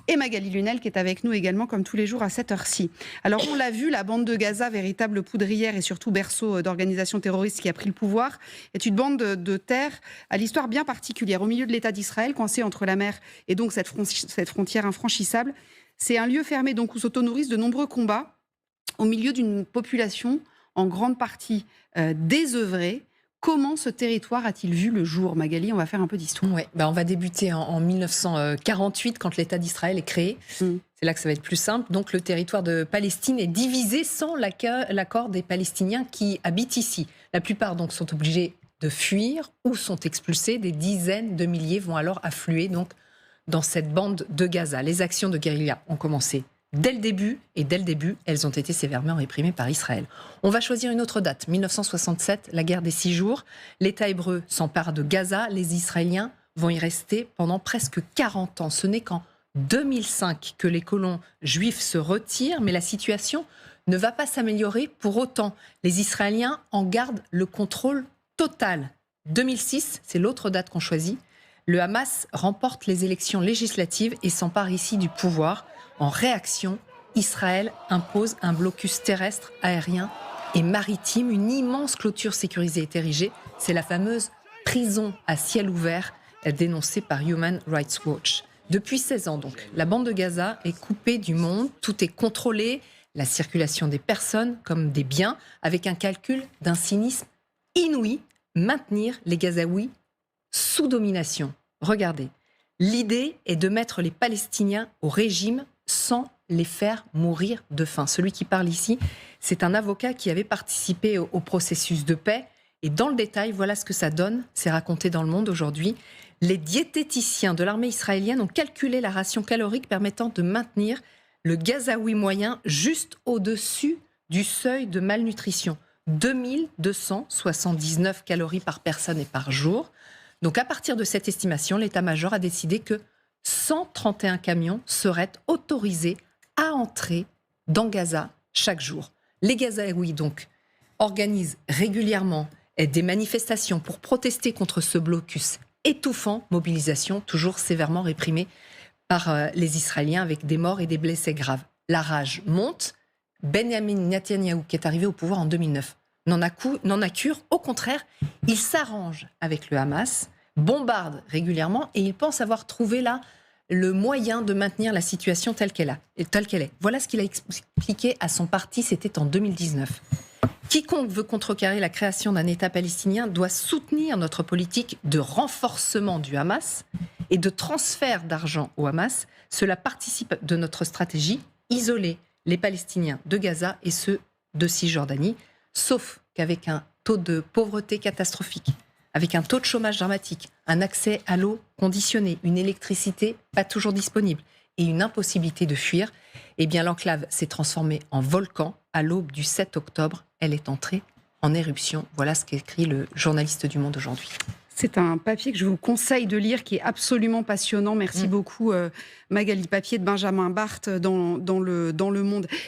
et Magali Lunel qui est avec nous également comme tous les jours à cette heure-ci. Alors on l'a vu, la bande de Gaza, véritable poudrière et surtout berceau d'organisations terroristes qui a pris le pouvoir, est une bande de terre à l'histoire bien particulière. Au milieu de l'État d'Israël, coincé entre la mer et donc cette frontière infranchissable, c'est un lieu fermé donc où s'autonourrissent de nombreux combats au milieu d'une population en grande partie désœuvrée. Comment ce territoire a-t-il vu le jour, Magali? On va faire un peu d'histoire. Ouais, on va débuter en 1948, quand l'État d'Israël est créé. C'est là que ça va être plus simple. Donc le territoire de Palestine est divisé sans l'accord des Palestiniens qui habitent ici. La plupart donc sont obligés de fuir ou sont expulsés. Des dizaines de milliers vont alors affluer donc dans cette bande de Gaza. Les actions de guérilla ont commencé dès le début, et dès le début, elles ont été sévèrement réprimées par Israël. On va choisir une autre date, 1967, la guerre des 6 jours. L'État hébreu s'empare de Gaza, les Israéliens vont y rester pendant presque 40 ans. Ce n'est qu'en 2005 que les colons juifs se retirent, mais la situation ne va pas s'améliorer pour autant. Les Israéliens en gardent le contrôle total. 2006, c'est l'autre date qu'on choisit. Le Hamas remporte les élections législatives et s'empare ici du pouvoir. En réaction, Israël impose un blocus terrestre, aérien et maritime. Une immense clôture sécurisée est érigée. C'est la fameuse prison à ciel ouvert dénoncée par Human Rights Watch. Depuis 16 ans, donc, la bande de Gaza est coupée du monde. Tout est contrôlé, la circulation des personnes comme des biens, avec un calcul d'un cynisme inouï, maintenir les Gazaouis sous domination. Regardez, l'idée est de mettre les Palestiniens au régime sans les faire mourir de faim. Celui qui parle ici, c'est un avocat qui avait participé au processus de paix. Et dans le détail, voilà ce que ça donne. C'est raconté dans Le Monde aujourd'hui. Les diététiciens de l'armée israélienne ont calculé la ration calorique permettant de maintenir le Gazaoui moyen juste au-dessus du seuil de malnutrition. 2279 calories par personne et par jour. Donc à partir de cette estimation, l'état-major a décidé que 131 camions seraient autorisés à entrer dans Gaza chaque jour. Les Gazaouis donc organisent régulièrement des manifestations pour protester contre ce blocus étouffant, mobilisation toujours sévèrement réprimée par les Israéliens avec des morts et des blessés graves. La rage monte. Benjamin Netanyahou, qui est arrivé au pouvoir en 2009, n'en a cure. Au contraire, il s'arrange avec le Hamas, bombarde régulièrement et il pense avoir trouvé là le moyen de maintenir la situation telle qu'elle est. Voilà ce qu'il a expliqué à son parti, c'était en 2019. Quiconque veut contrecarrer la création d'un État palestinien doit soutenir notre politique de renforcement du Hamas et de transfert d'argent au Hamas. Cela participe de notre stratégie, isoler les Palestiniens de Gaza et ceux de Cisjordanie, sauf qu'avec un taux de pauvreté catastrophique, avec un taux de chômage dramatique, un accès à l'eau conditionnée, une électricité pas toujours disponible et une impossibilité de fuir, eh bien l'enclave s'est transformée en volcan. À l'aube du 7 octobre, elle est entrée en éruption. Voilà ce qu'écrit le journaliste du Monde aujourd'hui. C'est un papier que je vous conseille de lire, qui est absolument passionnant. Merci beaucoup Magali. Papier de Benjamin Barthes dans le Monde.